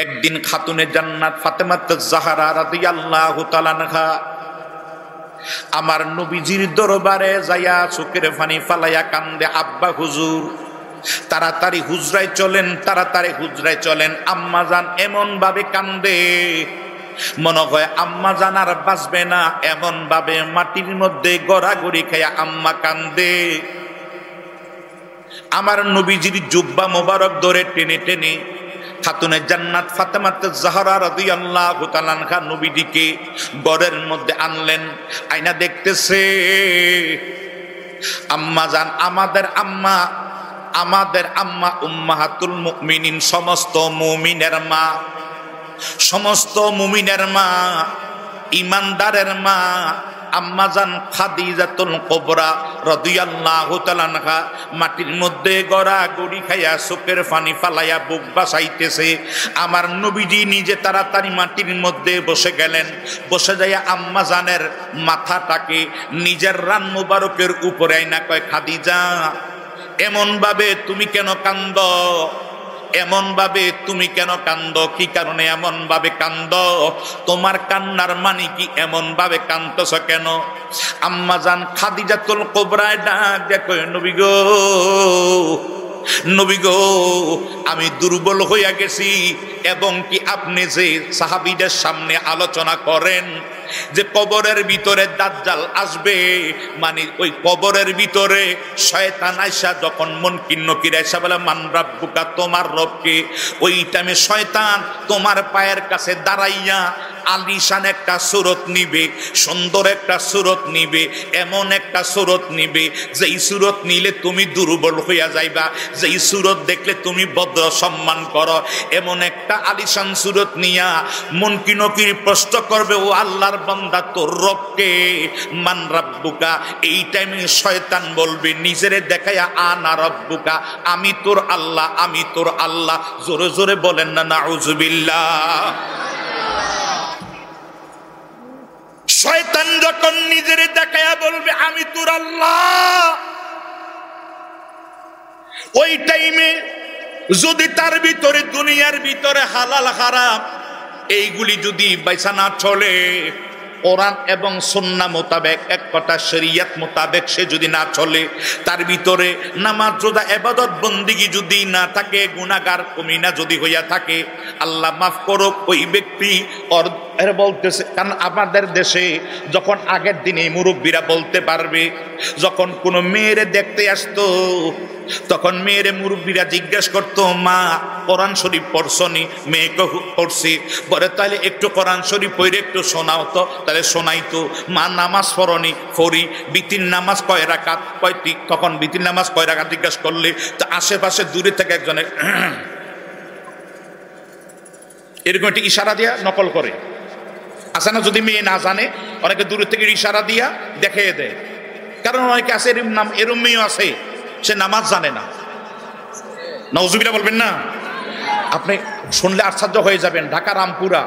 একদিন খাতুনে জান্নাত ফাতেমাতুজ জাহরা রাদিয়াল্লাহু তাআলা আনহা আমার নবীজির দরবারে যাইয়া চোখের পানি ফালাইয়া কান্দে, আব্বা হুজুর তাড়াতাড়ি হুজরায় চলেন, তাড়াতাড়ি হুজরায় চলেন। আম্মা জান এমন ভাবে কান্দে, মনে হয় আম্মা জান আর বাঁচবে না, এমন ভাবে মাটির মধ্যে গড়াগড়ি খাইয়া আম্মা কান্দে। আমার নবীজির জুব্বা মোবারক ধরে টেনে টেনে খাতুনে জান্নাত ফাতেমাতুজ জাহরা রাদিয়াল্লাহু তাআলা আনহা নবীজিকে ঘরের মধ্যে আনলেন। আয়না দেখতেছে আম্মা জান, আমাদের আম্মা উম্মাহাতুল মুমিনিন, সমস্ত মুমিনের মা, সমস্ত মুমিনের মা, ইমানদারের মা আম্মা জান খাদিজাতুল কুবরা রাদিয়াল্লাহু তাআলা আনহা মাটির মধ্যে গড়াগড়ি খাইয়া চোখের পানি ফালাইয়া বুক বাসাইতেছে। আমার নবীজি নিজে তাড়াতাড়ি মাটির মধ্যে বসে গেলেন, বসে যাইয়া আম্মা জানের মাথাটাকে নিজের রান মুবারকের উপরে আইনা কয়, খাদিজা এমন ভাবে তুমি কেন কান্দ? এমন ভাবে তুমি কেন কান্দ? কি কারণে এমন ভাবে কান্দ? তোমার কান্নার মানে কি? এমন ভাবে কান্দছ কেন? আম্মা জান খাদিজাতুল কুবরা ডাক দেখো, নবী গো, নবী গো, আমি দুর্বল হইয়া গেছি। এবং কি আপনি যে সাহাবীদের সামনে আলোচনা করেন যে কবরের ভিতরে দাজ্জাল আসবে, মানে ওই কবরের ভিতরে শয়তান আইসা যখন মুনকির নকির আইসা বলে মান রাব্বুকা, তোমার রবকে, ওই টাইমে শয়তান তোমার পায়ের কাছে দাঁড়াইয়া আলিশান একটা সুরত নিবে, সুন্দর একটা সুরত নিবে, এমন একটা সুরত নিবে যেই সুরত নিলে তুমি দুর্বল হইয়া যাইবা, যেই সুরত দেখলে তুমি ভদ্র সম্মান করো, এমন একটা আলিশান সুরত নিয়া মুনকির নকির প্রশ্ন করবে, ও আল্লাহর বান্দা তোর রবকে, মান রাব্বুকা। এই টাইমে শয়তান বলবে নিজেরে দেখাইয়া, আনা রাব্বুকা, আমি তোর আল্লাহ, আমি তোর আল্লাহ। জোরে জোরে বলেন না নাউজুবিল্লাহ। শয়তান যখন নিজেরে দেখাইয়া বলবে আমি তোর আল্লাহ, ওই টাইমে যদি তার ভিতরে দুনিয়ার ভিতরে হালাল হারাম এইগুলি যদি বাইসা না চলে, কোরআন এবং সুন্নাহ মোতাবেক, এক কথা শরীয়ত মোতাবেক সে যদি না চলে, তার ভিতরে নামাজ রোজা ইবাদত বন্দেগী যদি না থাকে, গুনাহগার কমিনা যদি হইয়া থাকে, আল্লাহ মাফ করুক, ওই ব্যক্তি এর বলতেছে। কারণ আমাদের দেশে যখন আগের দিনে মুরব্বীরা বলতে পারবে, যখন কোনো মেয়েরে দেখতে আসতো তখন মেয়েরে মুরব্বীরা জিজ্ঞাসা করতো, মা কোরআন শরীফ পড়ছনি? মেয়েকে পড়ছি। বলে তাহলে একটু কোরআন শরীফ পড়ে একটু শোনাও তো, তাহলে শোনাইতো। মা নামাজ পড়নি? পড়ি। বিতির নামাজ কয় রাকাত? কয়টি? তখন বিতির নামাজ কয় রাকাত জিজ্ঞাসা করলে তো আশেপাশে দূরে থেকে একজনে এরকম একটি ইশারা দিয়া নকল করে, আছে না? যদি মেয়ে না জানে অনেকে দূরে থেকে ইশারা দিয়া দেখিয়ে দেয়। কারণ অনেকে আছে এরম মেয়েও আছে, সে নামাজ জানে না। নাউজুবিল্লাহ বলবেন না? আপনি শুনলে আশ্চর্য হয়ে যাবেন। ঢাকা রামপুরা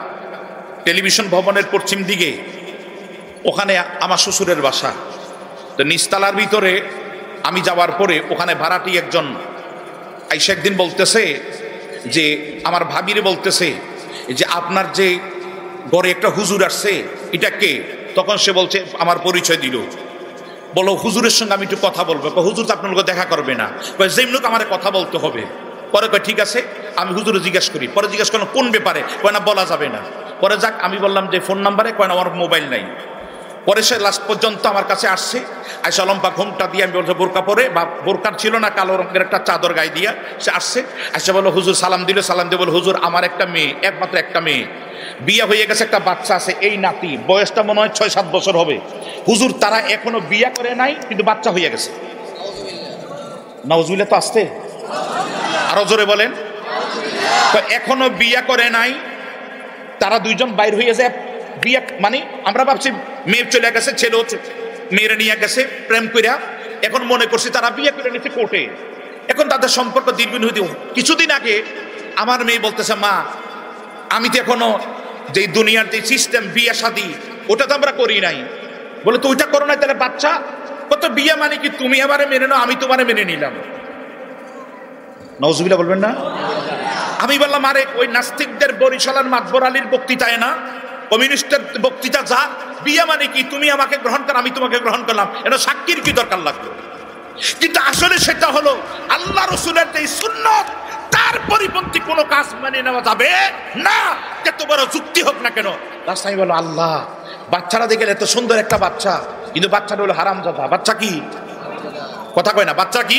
টেলিভিশন ভবনের পশ্চিম দিকে, ওখানে আমার শ্বশুরের বাসা। তো নিচতলার ভিতরে আমি যাওয়ার পরে ওখানে ভাড়াটি একজন আইসা একদিন বলতেছে যে, আমার ভাবিরে বলতেছে যে আপনার যে ঘরে একটা হুজুর আসছে, এটা কে? তখন সে বলছে, আমার পরিচয় দিল, বলো হুজুরের সঙ্গে আমি একটু কথা বলবো। হুজুর তো আপনার লোক দেখা করবে না, যেমন লোক আমার কথা বলতে হবে। পরে কয় ঠিক আছে, আমি হুজুরে জিজ্ঞেস করি। পরে জিজ্ঞেস করলাম কোন ব্যাপারে? কয় না বলা যাবে না। পরে যাক, আমি বললাম যে ফোন নাম্বারে? কয় না আমার মোবাইল নাই। পরে সে লাস্ট পর্যন্ত আমার কাছে আসছে, আইসা লম্বা ঘুমটা দিয়ে, আমি বলছি বোরকা পরে, বা বোরকার ছিল না, কালো রঙের একটা চাদর গায়ে দিয়া সে আসছে। আইসা বললো হুজুর, সালাম দিল। সালাম দিয়ে বলো, হুজুর আমার একটা মেয়ে, একমাত্র একটা মেয়ে, বিয়ে হয়ে গেছে, একটা বাচ্চা আছে, এই নাতি, বয়সটা মনে হয় ৬-৭ বছর হবে। হুজুর তারা এখনো বিয়ে করে নাই, কিন্তু বাচ্চা হয়ে গেছে। নাউজুবিল্লাহ তো আসতে, আরো জোরে বলেন। এখনো বিয়ে করে নাই, তারা দুইজন বাইর হয়ে যায় বিয়ে, মানে আমরা ভাবছি মেয়ে চলে গেছে, ছেলেও মেয়েরা নিয়ে গেছে প্রেম কইরা, এখন মনে করছি তারা বিয়ে করে নিতে কোর্টে। এখন তাদের সম্পর্ক দীর্ঘদিন হইতে, কিছুদিন আগে আমার মেয়ে বলতেছে, মা আমি তো এখনো যে দুনিয়ার যে সিস্টেম বিয়ে শাদী, ওটা তো আমরা করি নাই। বলে তো ওইটা করো নাই, তাহলে বাচ্চা কত? বিয়ে মানে কি তুমি আমারে মেনে নাও, আমি তোমারে মেনে নিলাম। নাউজুবিল্লাহ বলবেন না? আমি বললাম আরে ওই নাস্তিকদের বরিশালের মাতবর আলীর বক্তৃতায় না, কমিউনিস্টের বক্তৃতা যা, বিয়ে মানে কি তুমি আমাকে গ্রহণ কর আমি তোমাকে গ্রহণ করলাম, এটা সাক্ষীর কি দরকার লাগলো? কিন্তু আসলে সেটা হলো আল্লাহ রসুলের যে সুন্নত, তার পরিপন্থী কোনো কাজ মানে নেওয়া যাবে না, যত বড় যুক্তি হোক না কেন। রাস্তায় বলো আল্লাহ বাচ্চারা দেখে এত সুন্দর একটা বাচ্চা, কিন্তু বাচ্চাটা হলো হারামজাদা। বাচ্চা কি কথা কয় না, বাচ্চা কি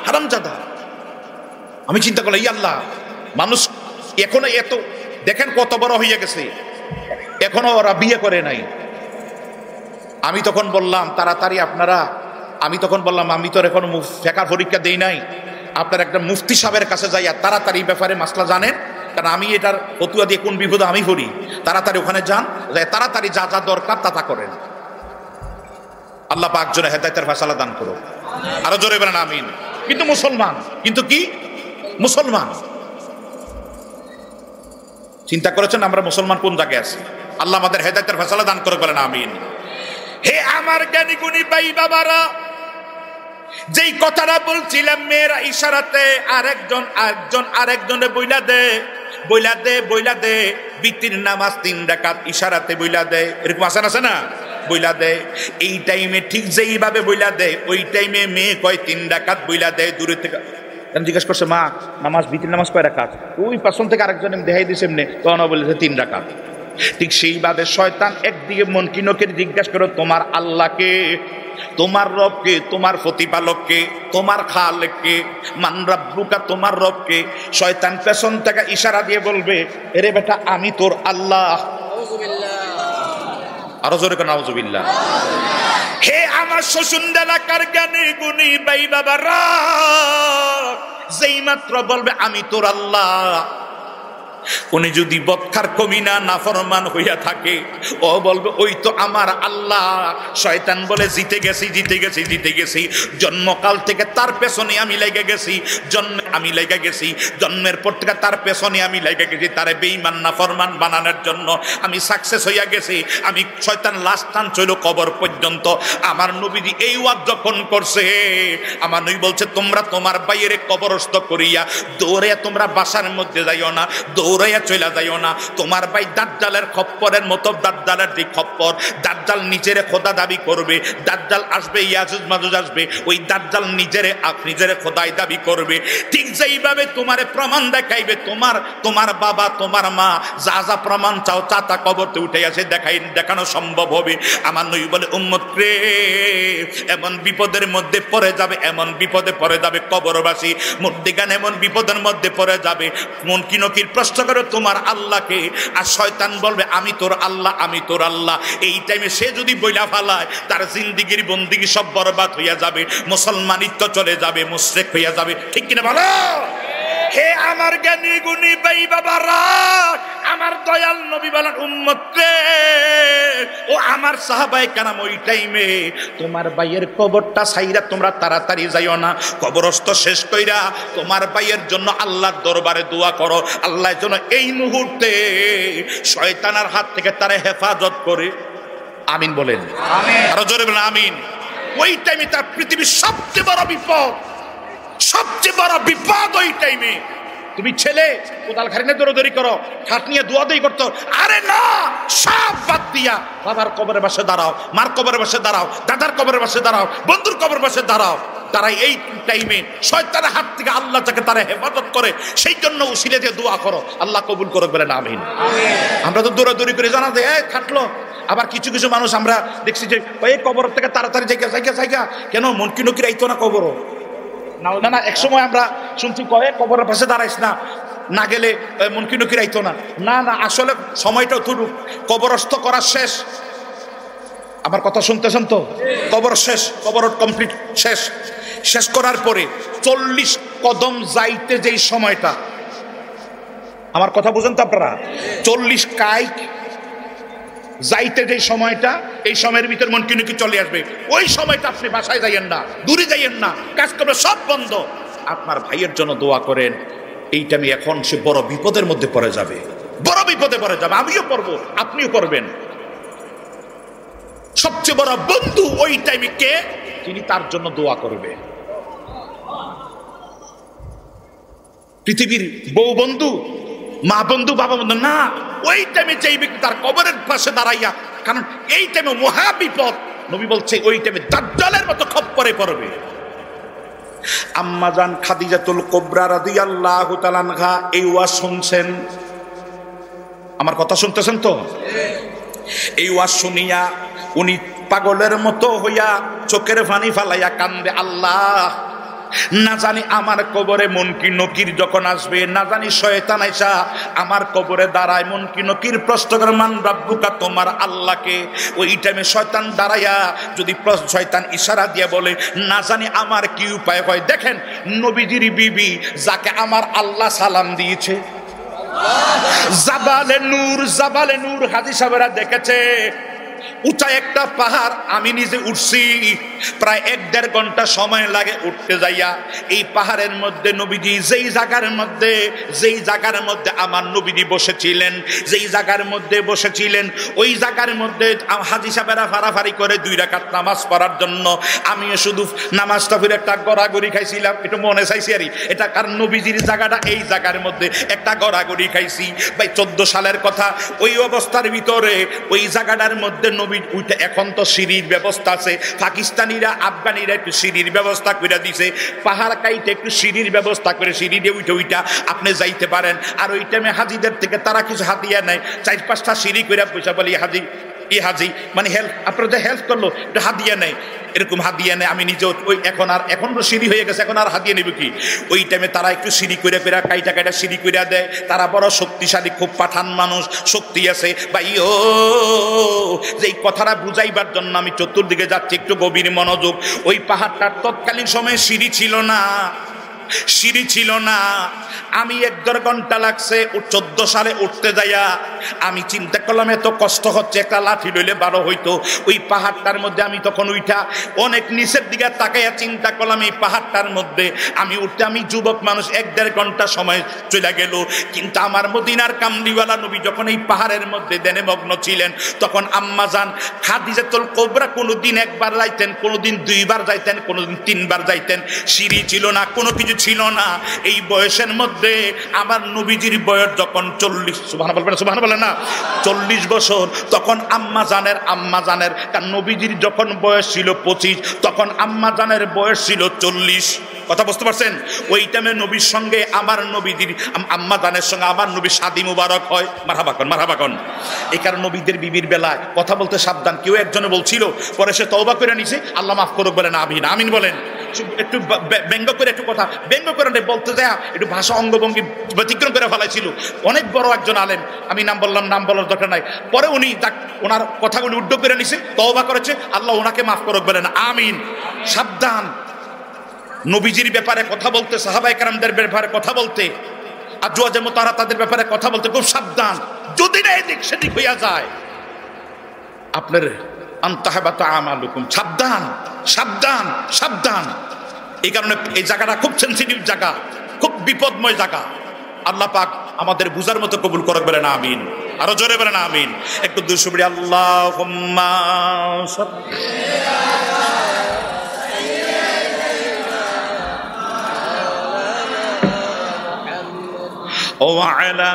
হারামজাদা। আমি চিন্তা করলাম ই আল্লাহ, মানুষ এখনো এত দেখেন কত বড় হয়ে গেছে, এখনো ওরা বিয়ে করে নাই। আমি তখন বললাম তাড়াতাড়ি আপনারা, আমি তখন বললাম আমি তো এখন ফেকা পরীক্ষা দেই নাই, আপনার একটা মুফতি সাহেবের কাছে যাইয়া তাড়াতাড়ি ব্যাপারে মাসলা জানেন, কারণ আমি এটার ফতুয়া দিয়ে কোন বিপদে আমি পড়ি, তাড়াতাড়ি ওখানে যান, যাই তাড়াতাড়ি যা যা দরকার তা করেন। আল্লাহ পাক জন্য হেদায়েতের ফয়সালা দান করো, আরো জোরে বলেন আমিন। কিন্তু মুসলমান, কিন্তু কি মুসলমান, চিন্তা করেছেন আমরা মুসলমান কোন জায়গায় আছি? আল্লাহ আমাদের হেদায়েতের ফয়সালা দান করে বলেন আমিন। হে আমার জ্ঞানী গুণী ভাই বাবারা, যেই কথাটা বলছিলাম মেয়েরা ইশারাতে আরেকজনে বইলা দে বিতির নামাজ 3 রাকাত ইশারাতে বইলা দে, এরকম আসান আছে না, বইলা দে। এই টাইমে ঠিক যেইভাবে বইলা দে ওই টাইমে মেয়ে কয় 3 রাকাত বইলা দে। দূরে থেকে জিজ্ঞেস করছে মা নামাজ বিতির নামাজ কয় রাকাত, ওই পাশন থেকে আরেকজন দেখাই দিছে এমনি, তখন বলেছে 3 রাকাত। ঠিক সেইভাবে শয়তান একদিকে মনকিনকে জিজ্ঞাসা করো তোমার আল্লাহকে, তোমার রবকে, তোমার প্রতিপালককে, তোমার খালেককে, মান রাব্বুকা তোমার রবকে। শয়তান পেছন থেকে ইশারা দিয়ে বলবে এরে বেটা আমি তোর আল্লাহ। আরো জোরে কেন নাউজুবিল্লাহ। হে আমার শ্বশুর এলাকার জ্ঞানী গুণী ভাই বাবারা, যেই মাত্র বলবে আমি তোর আল্লাহ, উনি যদি বদখার কমিনা নাফরমান হইয়া থাকে, ও বলবে ওই তো আমার আল্লাহ। শয়তান বলে জিতে গেছি, জন্মকাল থেকে তার পেছনে আমি লেগে গেছি, জন্মের পর থেকে তার পেছনে আমি লেগে গেছি, তারে বেঈমান নাফরমান বানানোর জন্য আমি সাকসেস হইয়া গেছি। আমি শয়তান লাস্ট টান চইল কবর পর্যন্ত। আমার নবীজি এই ওয়াজ যখন করছে, আমার নবী বলছে তোমরা তোমার বাইরে কবরস্থ করিয়া দৌড়ে তোমরা বাসার মধ্যে যাইও না, দৌড়াইয়া চলে যাইও না। তোমার ভাই দাজ্জালের খপ্পরের মতো, দাজ্জালের যে খপ্পর, দাজ্জাল নিজেরে খোদা দাবি করবে, দাজ্জাল আসবে, ইয়াজুজ মাজুজ আসবে, ওই দাজ্জাল নিজেরে খোদাই দাবি করবে। ঠিক যেইভাবে তোমারে প্রমাণ দেখাইবে, তোমার বাবা তোমার মা যা যা প্রমাণ চাও তা কবরতে উঠে আসে দেখানো সম্ভব হবে। আমার নবী বলে উম্মত রে, এমন বিপদের মধ্যে পড়ে যাবে কবরবাসী, মুর্দিগান এমন বিপদের মধ্যে পড়ে যাবে, মুনকিনকির প্রশ্ন করে তোমার আল্লাহকে, আর শয়তান বলবে আমি তোর আল্লাহ। এই টাইমে সে যদি বইলা ফালায়, তার জিন্দিগির বন্দিগি সব বরবাদ হইয়া যাবে, মুসলমানিত্ব চলে যাবে, মুশরিক হইয়া যাবে। ঠিক কিনা বলো? হে আমার জ্ঞানী গুণী ভাই বাবারা, আমার দয়াল নবী বলেন উম্মত রে, ও আমার সাহাবায়ে কেরাম, ওই টাইমে তোমার ভাইয়ের কবরটা ছাইরা তোমরা তাড়াতাড়ি যাইও না, কবরস্থ শেষ কইরা তোমার ভাইয়ের জন্য আল্লাহর দরবারে দোয়া করো, আল্লাহ যেন এই মুহূর্তে শয়তানের হাত থেকে তারে হেফাজত করে। আমিন বলেন, আরো জোরে বলেন আমিন। ওই টাইমে তার পৃথিবীর সবচেয়ে বড় বিপদ ওই টাইমে। তুমি ছেলে কোদাল খারিনে দৌড়দৌড়ি করো, খাট নিয়ে দোয়াদই করতো, আরে না, সব বাদ দিয়া বাবার কবরের পাশে দাঁড়াও, মার কবরের পাশে দাঁড়াও, দাদার কবরের পাশে দাঁড়াও, বন্ধুর কবরের পাশে দাঁড়াও। তারা এই টাইমে শয়তানের হাত থেকে আল্লাহ যাকে তারা হেফাজত করে, সেই জন্য উসিলে দিয়ে দোয়া করো, আল্লাহ কবুল করুক বলেন আমিন। আমরা তো দৌড়াদৌড়ি করে জানা দেয় থাকলো। আবার কিছু মানুষ আমরা দেখছি যে এই কবর থেকে তাড়াতাড়ি জায়গা কেন মুনকিনকির আইতো না কবর না, এক সময় আমরা শুনছি কয়ে কবরের পাশে দাঁড়াইস না গেলে মুনকিনকির আইতো না। আসলে সময়টা থুরুক, কবরস্থ করা শেষ। আমার কথা শুনতেছেন তো? কবর শেষ, কবর কমপ্লিট শেষ করার পরে 40 কদম যাইতে যেই সময়টা, আমার কথা বুঝেন তো আপনারা, 40 কাইক যাইতে যে সময়টা, এই সময়ের ভিতর মুনকিনকি চলে আসবে। ওই সময়টা আপনি বাসায় যাইয়েন না, দূরে যাইয়েন না, কাজ করবে সব বন্ধ, আপনার ভাইয়ের জন্য দোয়া করেন। এই টাইমে এখন সে বড় বিপদের মধ্যে পড়ে যাবে, আমিও পড়বো, আপনিও পড়বেন। সবচেয়ে বড় বন্ধু ওই টাইমে কে? যিনি তার জন্য দোয়া করবে। পৃথিবীর বউ বন্ধু, মা বন্ধু, বাবা বন্ধু না। ওই টাইমে যেই ব্যক্তি তার কবরের পাশে দাঁড়াইয়া, কারণ এই টাইমে মহা বিপদ, নবী বলছে ওই টাইমে দাজ্জালের মতো খপ্পরে পড়বে। আম্মা জান খাদিজাতুল কুবরা রাদিয়াল্লাহু তাআলা আনহা এই ওয়াজ শুনছেন, আমার কথা শুনতেছেন তো? এই ওয়াজ শুনিয়া উনি পাগলের মতো হইয়া চোখের পানি ফালাইয়া কান্দে, আল্লাহ না জানি আমার কবরে মুনকির নকির যখন আসবে, না জানি শয়তান আইসা আমার কবরে দাঁড়ায় মুনকির নকির প্রশ্ন করে মান রাব্বুকা, তোমার আল্লাহকে। ওই টাইমে শয়তান দাঁড়াইয়া যদি শয়তান ইশারা দিয়ে বলে না জানি আমার কি উপায় হয়। দেখেন নবীজির বিবি যাকে আমার আল্লাহ সালাম দিয়েছে, জাবালে নূর, জাবালে নূর হাজী সাহেবরা দেখেছে উঁচা একটা পাহাড়, আমি নিজে উঠছি, প্রায় 1-1.5 ঘন্টা সময় লাগে উঠতে যাইয়া। এই পাহাড়ের মধ্যে নবীজি যেই জায়গার মধ্যে আমার নবীজি বসেছিলেন, যেই জায়গার মধ্যে বসেছিলেন, ওই জায়গার মধ্যে হাজী সাহেবেরা ফাড়াফাড়ি করে 2 রাকাত নামাজ পড়ার জন্য। আমিও শুধু নামাজটা ফিরে একটা গড়াগড়ি খাইছিলাম, একটু মনে চাইছি আর এটা, কারণ নবীজির জায়গাটা এই জায়গার মধ্যে একটা গড়াগড়ি খাইছি ভাই। 14 সালের কথা, ওই অবস্থার ভিতরে ওই জায়গাটার মধ্যে নবী উঠে, এখন তো সিঁড়ির ব্যবস্থা আছে, পাকিস্তানিরা আফগানিরা একটু সিঁড়ির ব্যবস্থা করে দিছে, পাহাড় কাইতে একটু সিঁড়ির ব্যবস্থা করে সিঁড়ি দিয়ে উঠে আপনি যাইতে পারেন। আর ওই টাইমে হাজিদের থেকে তারা কিছু হাতিয়া নেয়, 4-5টা সিঁড়ি করে পয়সা বলি হাজি হাজি মানে হেল্প, আপনাদের হেল্প করলো একটু হাদিয়া নেয়, এরকম হাদিয়া নেয়। আমি নিজেও ওই এখন তো সিঁড়ি হয়ে গেছে, এখন আর হাদিয়া নেবে কি? ওই টাইমে তারা একটু সিঁড়ি করে কাইটা সিঁড়ি করে দেয়। তারা বড় শক্তিশালী, খুব পাঠান মানুষ, শক্তি আছে ভাই। ও যে কথাটা বুঝাইবার জন্য আমি চতুর্দিকে যাচ্ছি, একটু গভীর মনোযোগ। ওই পাহাড়টার তৎকালীন সময়ে সিঁড়ি ছিল না, আমি 1-1.5 ঘন্টা লাগছে 14 সালে উঠতে যাইয়া। আমি চিন্তা করলাম এত কষ্ট হচ্ছে, একটা লাঠি লইলে 12 হইতো। ওই পাহাড়টার মধ্যে আমি তখন উঠা অনেক নিচের দিকে তাকাইয়া চিন্তা করলাম এই পাহাড়টার মধ্যে আমি উঠতে, আমি যুবক মানুষ, 1-1.5 ঘন্টা সময় চলে গেল। কিন্তু আমার মদিনার কামলিওয়ালা নবী যখন এই পাহাড়ের মধ্যে ধ্যানে মগ্ন ছিলেন, তখন আম্মা জান খাদিজাতুল কুবরা কোনোদিন 1 বার যাইতেন, কোনোদিন 2 বার যাইতেন, কোনোদিন 3 বার যাইতেন। সিঁড়ি ছিল না, কোনো কিছু ছিল না। এই বয়সের মধ্যে আমার নবীজির বয়স যখন 40, সুবহানাল্লাহ বলেন না, 40 বছর, তখন আম্মা জানের কারণ নবীজির যখন বয়স ছিল 25, তখন আম্মা জানের বয়স ছিল 40। কথা বুঝতে পারছেন? ওই টাইমে নবীর সঙ্গে আমার নবীজির আম্মা জানের সঙ্গে আমার নবীর শাদী মুবারক হয়। মারহাবা কন। এই কারণে নবীদের বিবির বেলায় কথা বলতে সাবধান। কেউ একজনে বলছিল, পরে সে তওবা করে নিছে, আল্লাহ মাফ করুক, বলেন আমিন, আমিন বলেন। একটু ব্যঙ্গ করে বলতে যায়, একটু ভাষা অঙ্গভঙ্গি ব্যতিক্রম করে ফেলাইছিল। অনেক বড় একজন আলেম, আমি নাম বললাম, নাম বলার দরকার নাই। পরে উনি ওনার কথাগুলি উদ্ধ করে নিছে, তওবা করেছে, আল্লাহ ওনাকে মাফ করুক, বলেন আমিন। সাবধান নবীজির ব্যাপারে কথা বলতে, সাহাবায়ে কেরামদের ব্যাপারে কথা বলতে, আজওয়াজে মুতাহহারা তাদের ব্যাপারে কথা বলতে খুব সাবধান। যদি না এদিক সেদিক হইয়া যায় আপনার আনতাহাবাতা আমালুকুম। সাবধান। এই কারণে এই জায়গাটা খুব সেনসিটিভ জায়গা, খুব বিপদময় জায়গা। আল্লাহ পাক আমাদের বুঝার মতো কবুল করুক, বলেন আমিন। আরো জোরে বলেন আমিন। একটু দুরূদ পড়ি, আল্লাহুম্মা ওয়া আলা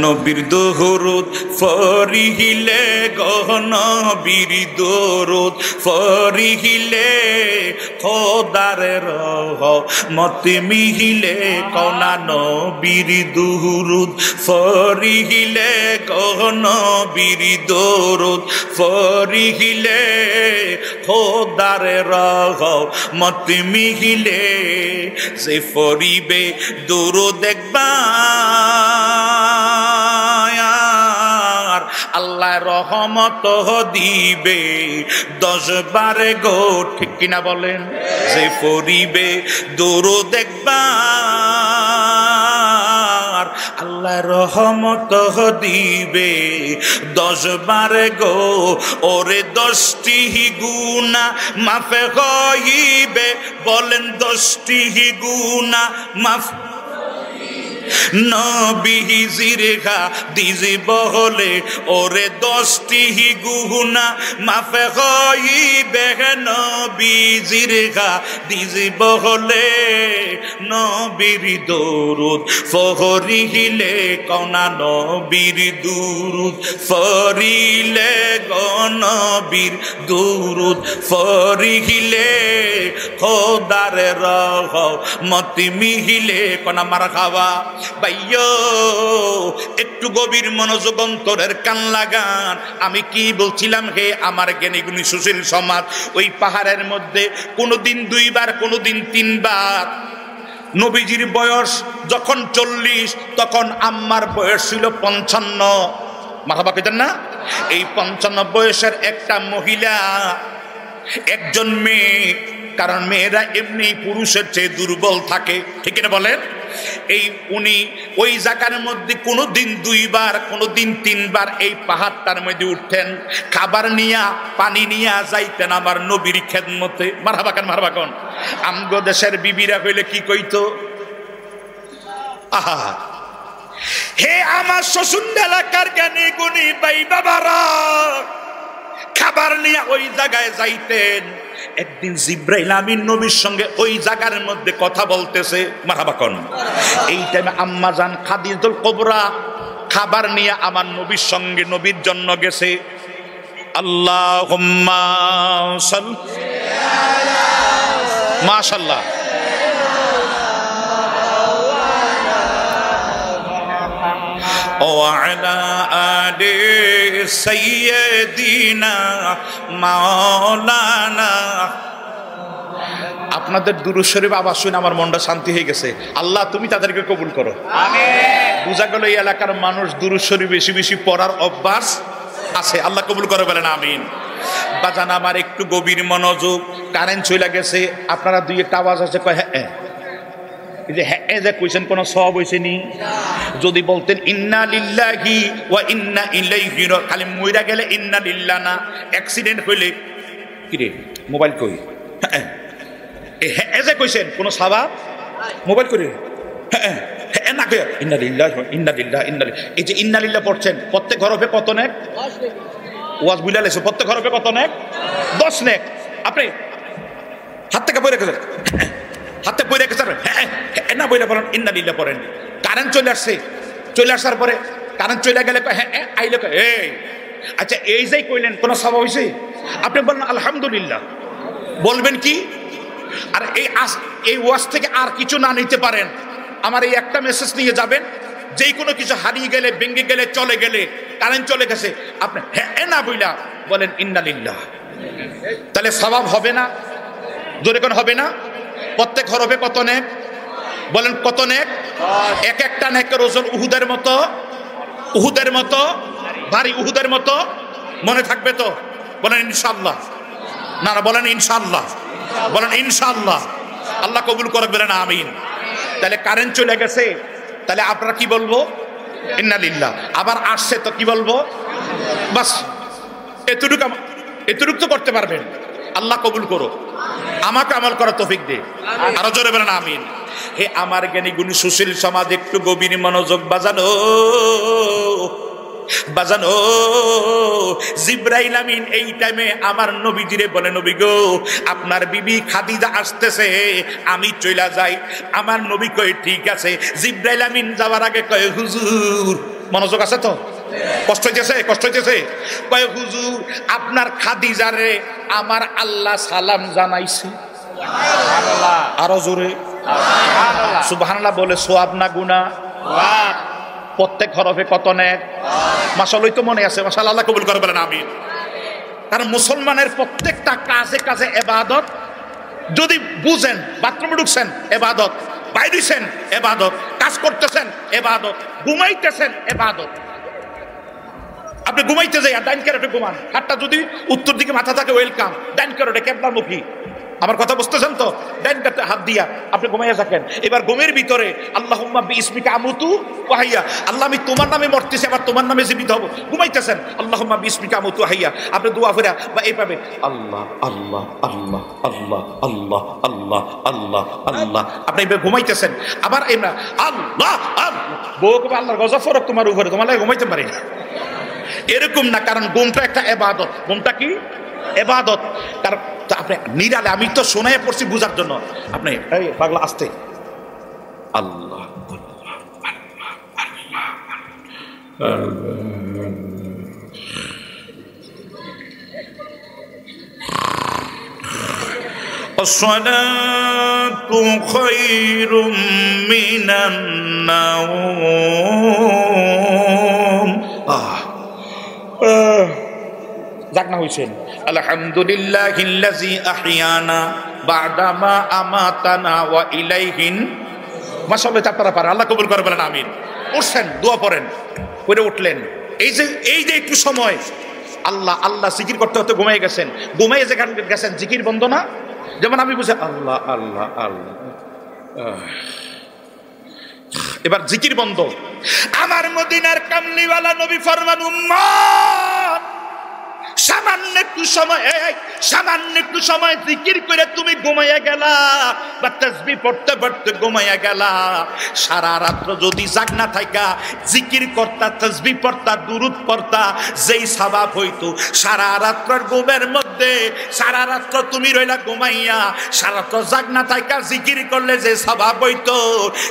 নবীর দরুদ ফরিহিলে গহ, নবীর দরুদ ফরিহিলে খোদার রহমত মিহিলে কওনা। নবীর দরুদ ফরিহিলে গহ, নবীর দরুদ ফরিহিলে খোদার রহমত মিহিলে। যে ফরিবে দরুদ একবার, আল্লাহ রহমত দিবে 10 বার গো, ঠিক কিনা বলেন? যে পড়িবে দরুদ একবার, আল্লাহ রহমত দিবে 10 বার গো। ওরে 10টি গুনাহ মাফ হইবে, বলেন 10টি গুনাহ মাফ। নবীজির হাদিস বলে ওরে 10টি গুনাহ মাফ হইবে নবীজির হাদিস বলে নবীর দরুদ ফরিলে কোনা নবীর দরুদ ফরিলে নবীর দরুদ ফরিলে খোদার রহমত মিহিলে কোনা মারহাবা। ভাইয়ো একটু গভীর মনোযোগ অন্তরের কান লাগান। আমি কি বলছিলাম হে আমার জ্ঞানী গুণী সুশীল সমাজ, ওই পাহাড়ের মধ্যে কোনোদিন 2 বার কোনোদিন 3 বার। নবীজির বয়স যখন 40 তখন আম্মার বয়স ছিল 55। মারহাবা কইতেন না? এই 55 বয়সের একটা মহিলা, একজন মেয়ে, কারণ মেয়েরা এমনি পুরুষের চেয়ে দুর্বল থাকে, ঠিক না বলেন? এই উনি ওই জায়গার মধ্যে কোনোদিন 2 বার কোনোদিন 3 বার এই পাহাড়টার মধ্যে উঠতেন, খাবার নিয়া পানি নিয়া যাইতেন আমার নবীর খেদমতে। মারহাবা কেন, মারহাবা কোন? আমগো দেশের বিবিরা হইলে কি কইতো? আহা, হে আমার শ্বশুর এলাকার জ্ঞানী গুণী ভাই বাবারা, খাবার নিয়ে ওই জায়গায় যাইতেন। একদিন জিব্রাইল আমিন নবীর সঙ্গে ওই জায়গার মধ্যে কথা বলতেছে। মারহাবা কোন? এই টাইমে আম্মা জান খাদিজাতুল কুবরা খাবার নিয়ে আমার নবীর সঙ্গে নবীর জন্য গেছে। আল্লাহুম্মা সাল্লি আলা, মাশাআল্লাহ, وعلى آل سيدنا مولانا। আপনাদের দুরূদ শরীফ আওয়াজ শুনে আমার মনটা শান্তি হয়ে গেছে। আল্লাহ তুমি তাদেরকে কবুল করো, আমিন। বুঝা গেল এই এলাকার মানুষ দুরূদ শরীফ বেশি বেশি পড়ার অভ্যাস আছে। আল্লাহ কবুল করে বলেন আমিন। বাজান আমার একটু গভীর মনোযোগ। কারেন্ট চলে গেছে, আপনারা 2 একটা আওয়াজ আছে কয় হ্যাঁ, হ্যাঁ যে কইছেন কোন সওয়াব হইছে নি? যদি বলতেন ইন্না লিল্লাহি ওয়া ইন্না ইলাইহি, খালি মইরা গেলে ইন্না লিল্লাহ না, অ্যাক্সিডেন্ট হইলে কি রে মোবাইল কই, হ্যাঁ যে কইছেন কোন সওয়াব? মোবাইল করে হ্যাঁ হ্যাঁ না কই ইন্না লিল্লাহি ওয়া ইন্না লিল্লাহি ইন্না, এই যে ইন্না লিল্লাহ পড়ছেন প্রত্যেক হরফে কত নেক? 10 ওয়াজ বুঝালেছে প্রত্যেক হরফে কত নেক? 10 নেক। আপনি হাত থেকে পড়ে গেছেন, হাতে পড়ে গেছেন, হ্যাঁ না বইলে পড়েন ইন্না লিল্লাহ পড়েন। কারেন্ট চলে আসছে, চলে আসার পরে কারেন্ট চলে গেলে হ্যাঁ আইলে এই আচ্ছা এই যাই কইলেন কোন সওয়াব হইছে? আপনি বলেন আলহামদুলিল্লাহ, বলবেন কি? আর এই ওয়াজ থেকে আর কিছু না নিতে পারেন, আমার এই একটা মেসেজ নিয়ে যাবেন। যেই কোনো কিছু হারিয়ে গেলে, ভেঙে গেলে, চলে গেলে, কারেন্ট চলে গেছে, আপনি হ্যাঁ না বইলা বলেন ইন্না লিল্লাহ, তাহলে সওয়াব হবে না? জোরে কোন হবে না? প্রত্যেক হরফে কত নেক? বলেন কত নেক? এক একটা নেকের ওজন উহুদের মতো, উহুদের মতো ভারী, উহুদের মতো। মনে থাকবে তো? বলেন ইনশাআল্লাহ। না না বলেন ইনশাআল্লাহ, বলেন ইনশাআল্লাহ। আল্লাহ কবুল করে বলেন আমিন। তাহলে কারেন্ট চলে গেছে, তাহলে আপনারা কি বলবো? ইন্না লিল্লাহ। আবার আসছে তো কি বলবো? বাস এতটুকু তো করতে পারবেন। আল্লাহ কবুল করো, আমাকে আমল করার তৌফিক দে। আরো জোরে বলেন আমিন। হে আমার জ্ঞানী গুণী সুশীল সমাজ, একটু গভীর মনোযোগ। বাজানো বাজানো জিব্রাইল আমিন এই টাইমে আমার নবীজিরে বলে, নবী গো আপনার বিবি খাদিজা আসতেছে, আমি চইলা যাই। আমার নবী কয় ঠিক আছে। জিব্রাইল আমিন যাওয়ার আগে কয় হুজুর, মনোযোগ আছে তো? কষ্ট হইতেছে, কষ্ট হইতেছে। কয় হুজুর আপনার খাদিজারে আমার আল্লাহ সালাম জানাইছে। আরো জোরে সুবহানাল্লাহ বলে সওয়াব না গুনাহ? প্রত্যেক হরফে কত নেক? মাশাআল্লাহ তো মনে আছে। মাশাআল্লাহ, আল্লাহ কবুল করে বলেন আমিন। কারণ মুসলমানের প্রত্যেকটা কাজে কাজে ইবাদত। যদি বুঝেন, বাথরুমে ঢুকছেন ইবাদত, বাইরেছেন ইবাদত, কাজ করতেছেন ইবাদত, ঘুমাইতেছেন ইবাদত। আপনি ঘুমাইতে যাই আর ডাইন ক্যারেটে ঘুমান, হাতটা যদি উত্তর দিকে মাথা থাকে ওয়েলকাম, ডাইন ক্যারেটে কেবলামুখী, আমার কথা বুঝতেছেন তো? ডাইন কাতে হাত দিয়া আপনি ঘুমাইয়া থাকেন। এবার ঘুমের ভিতরে আল্লাহুম্মা বিইসমিকা আমুতু ওয়া হাইয়া, আল্লাহ আমি তোমার নামে মরতেছি, আবার তোমার নামে জীবিত হব। ঘুমাইতেছেন আল্লাহুম্মা বিইসমিকা আমুতু ওয়া হাইয়া, আপনি দোয়া করে বা এইভাবে আল্লাহ আল্লাহ আল্লাহ আল্লাহ আল্লাহ আল্লাহ আল্লাহ আল্লাহ, আপনি এইভাবে ঘুমাইতেছেন। আবার এমরা আল্লাহ আল্লাহ, বউ কবে আল্লাহর গজব ফরক তোমার উপরে, তোমার লাগে ঘুমাইতে পারি না, এরকম না। কারণ ঘুমটা একটা ইবাদত। ঘুমটা কি? ইবাদত। কারণ আপনি নিরালে, আমি তো শোনায় পড়ছি বুঝার জন্য, আপনি এই পাগলা আস্তে আল্লাহ আসসালাতু খায়রুম মিনান নাওম। জাগনা হইছেন। আলহামদুলিল্লাহিল্লাযী আহইয়ানা বা'দা মা আমাতানা ওয়া ইলাইহিন। মাশাআল্লাহ, আপনারা পারেন, আল্লাহ কবুল করে বলেন আমিন। উঠছেন, দোয়া পড়েন, পড়ে উঠলেন। এই যে একটু সময় আল্লাহ আল্লাহ জিকির করতে হতে ঘুমাই গেছেন, ঘুমাই যেখানে গেছেন জিকির বন্ধ না। যেমন আমি বুঝে আল্লাহ আল্লাহ আল্লাহ, এবার জিকির বন্ধ। আমার মদিনার কামলিওয়ালা নবী ফরমান, উম্মত সামান্য একটু সময় জিকির করে তুমি ঘুমাইয়া গেলা বা তাসবিহ পড়তে পড়তে ঘুমাইয়া গেলা, সারা রাত্র যদি জাগনা থাইকা জিকির করতা, তাসবিহ পড়তা, দুরূদ পড়তা, যেই সওয়াব হইতো সারা রাত্রের ঘুমের মধ্যে, সারা রাত্র তুমি রইলা ঘুমাইয়া, সারা রাত্র জাগনা থাইকা জিকির করলে যে সওয়াব হইতো,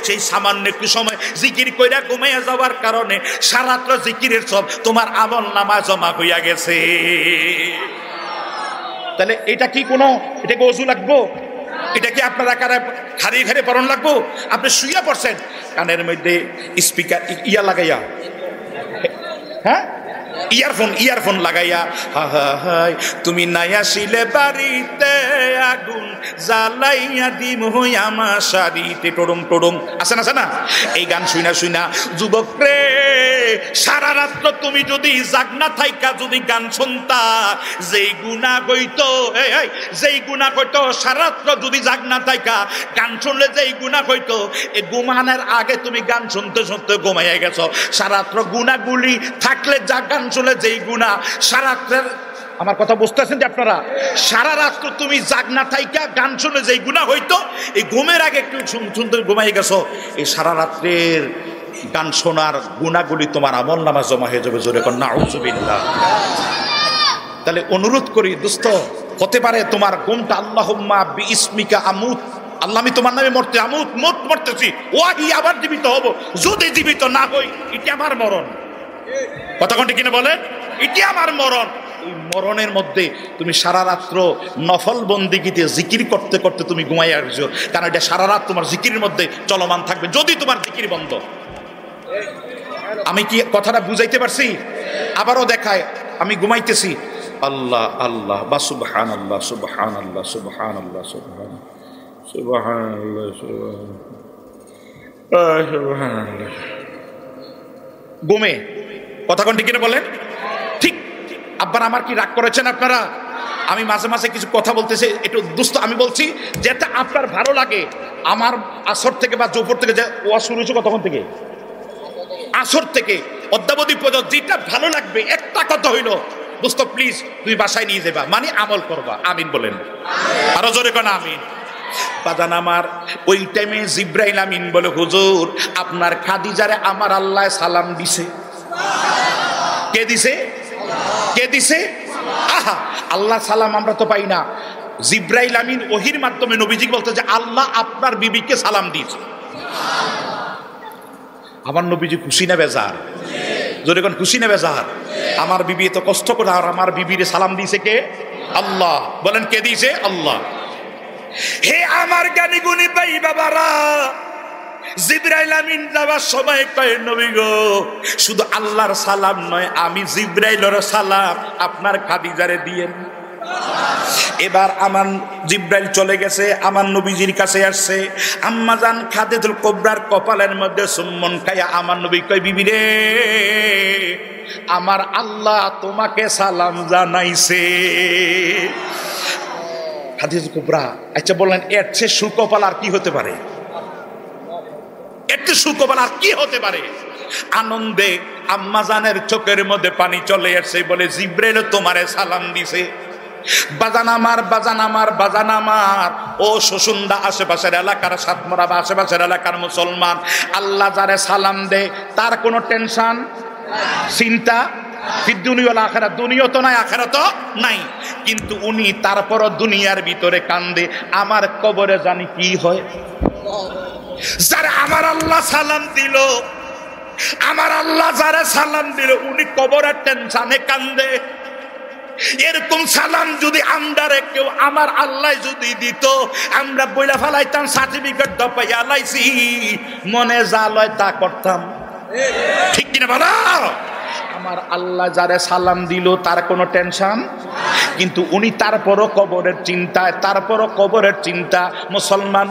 সেই সামান্য একটু সময় জিকির কইরা ঘুমাইয়া যাওয়ার কারণে সারা রাত্র জিকিরের সব তোমার আমলনামায় জমা হইয়া গেছে। তাহলে এটা কি কোনো, এটা কি ওযু লাগবো? এটা কি আপনার আকারে খারি খারি পরন লাগবো? আপনি শুইয়া পড়ছেন, কানের মধ্যে স্পিকার ইয়া লাগাইয়া, হ্যাঁ ইয়ারফোন লাগাইয়া, হাই তুমি নাই আসিলে বাড়িতে আগুন জ্বালাইয়া দিম হই আমার শাড়িতে, টড়ুম টড়ুম আছে না, এই গান শুইনা যুবক রে, সারা রাত্র তুমি যদি জাগনা থাইকা যদি গান শুনতা, যেই গুনাহ হইতো, যেই গুনাহ হইতো, সারা রাত্র যদি জাগনা থাইকা গান শুনলে যেই গুনাহ হইতো, এই ঘুমানোর আগে তুমি গান শুনতে শুনতে ঘুমাইয়া গেছো। সারা রাত্র গুনাহগুলি থাকলে যা গান শুনলে যেই গুনাহ, সারা রাত্রের, আমার কথা বুঝতেছেন যে আপনারা, সারা রাত্র তুমি জাগনা থাইকা গান শুনে যেই গুনাহ হইতো, এই ঘুমের আগে একটু শুনতে ঘুমাই গেছো, এই সারা রাত্রের গান শোনার গুনাহগুলি তোমার আমলনামা জমা হয়ে যাবে। জোরে কর নাউযুবিল্লাহ। তাহলে অনুরোধ করি দোস্ত, হতে পারে তোমার ঘুমটা আল্লাহুম্মা বিইসমিকা আমুত, আল্লাহ আমি তোমার নামে মরতেছি, ওয়াহি আবার জীবিত হব, যদি জীবিত না হই এটা আমার মরণ। কথা কোনটি কিনা বলেন, এটি আমার মরণ। এই মরণের মধ্যে তুমি সারা রাত্র নফল বন্দিগিতে জিকির করতে করতে তুমি ঘুমাইয়া আসছো, কারণ এটা সারা রাত তোমার জিকিরের মধ্যে চলমান থাকবে যদি তোমার জিকির বন্ধ। আমি কি কথাটা বুঝাইতে পারছি? আবারও দেখায়, আমি ঘুমাইতেছি আল্লাহ আল্লাহ বা সুবহানাল্লাহ সুবহানাল্লাহ সুবহানাল্লাহ সুবহানাল্লাহ সুবহানাল্লাহ, ঘুমে। কথা কোনটি কিনা বলেন? ঠিক। আব্বার আমার কি রাগ করেছেন আপনারা? আমি মাঝে মাঝে কিছু কথা বলতেছি, একটু দুস্থ আমি বলছি যেটা আপনার ভালো লাগে। আমার আসর থেকে বা জোহর থেকে যে ওয়াজ শুরু হয়েছে, কতক্ষণ থেকে? আসর থেকে অদ্যাবধি পর্যন্ত যেটা ভালো লাগবে, একটা কথা হইল দোস্ত প্লিজ তুমি বাসায় নিয়ে যাবা, মানে আমল করবা। আমিন বলেন, আরো জোরে কোন আমিন। বাজান আমার, ওই টাইমে জিব্রাইল আমিন বলে, হুজুর আপনার খাদিজারে আমার আল্লাহ সালাম দিছে। কে দিছে? কে দিছে? আহা, আল্লাহ সালাম আমরা তো পাই না। জিব্রাইল আমিন ওহির মাধ্যমে নবীজি বলতে যে আল্লাহ আপনার বিবিকে সালাম দিয়েছে। আমার নবীজি খুশি না বেজার? যদি কোন খুশি না বেজার? আমার বিবি তো কষ্ট করে, আর আমার বিবির সালাম দিয়েছে কে? আল্লাহ। বলেন কে দিয়েছে? আল্লাহ। হে আমার জ্ঞানী গুণী ভাই বাবারা, জিব্রাইল আমিন যাওয়ার সময় কয়, নবী গো শুধু আল্লাহর সালাম নয়, আমি জিব্রাইলের সালাম আপনার খাদিজারে দিয়েন। এবার আমার জিব্রাইল চলে গেছে, আমার নবীজির কাছে আসছে। আম্মাজান খাদিজাতুল কুবরার কপালের মধ্যে চুম্বন খাইয়া আমার নবী কয়, বিবি রে আমার আল্লাহ তোমাকে সালাম জানাইছে। খাদিজা কুবরা আচ্ছা বললেন এর চেয়ে সুকপাল আর কি হতে পারে, এর চেয়ে সুকপাল আর কি হতে পারে। আনন্দে আম্মাজানের চোখের মধ্যে পানি চলে আসছে, বলে জিব্রাইল তোমারে সালাম দিছে। বাজান আমার, বাজান আমার, বাজান আমার, ও শোষণদা আশেপাশের এলাকার সাতমরা বা আশেপাশের এলাকার মুসলমান, আল্লাহ যারে সালাম দে তার কোনো টেনশন চিন্তা দুনিয়া তো নাই, আখেরাত নাই, কিন্তু উনি তারপরও দুনিয়ার ভিতরে কান্দে, আমার কবরে জানি কি হয়। যারা আমার আল্লাহ সালাম দিল, আমার আল্লাহ যারা সালাম দিল, উনি কবরের টেনশনে কান্দে। এরকম সালাম যদি আমরারে কেউ আমার আল্লাহ যদি দিত, আমরা বইলা ফেলাইতাম সার্টিফিকেট দপাইয়া লাইছি, মনে যা লয় তা করতাম, ঠিক কিনা বলো? আমার আল্লাহ যারে সালাম দিল তার কোনো টেনশন, কিন্তু উনি তারপরও কবরের চিন্তায়, তারপরও কবরের চিন্তা। মুসলমান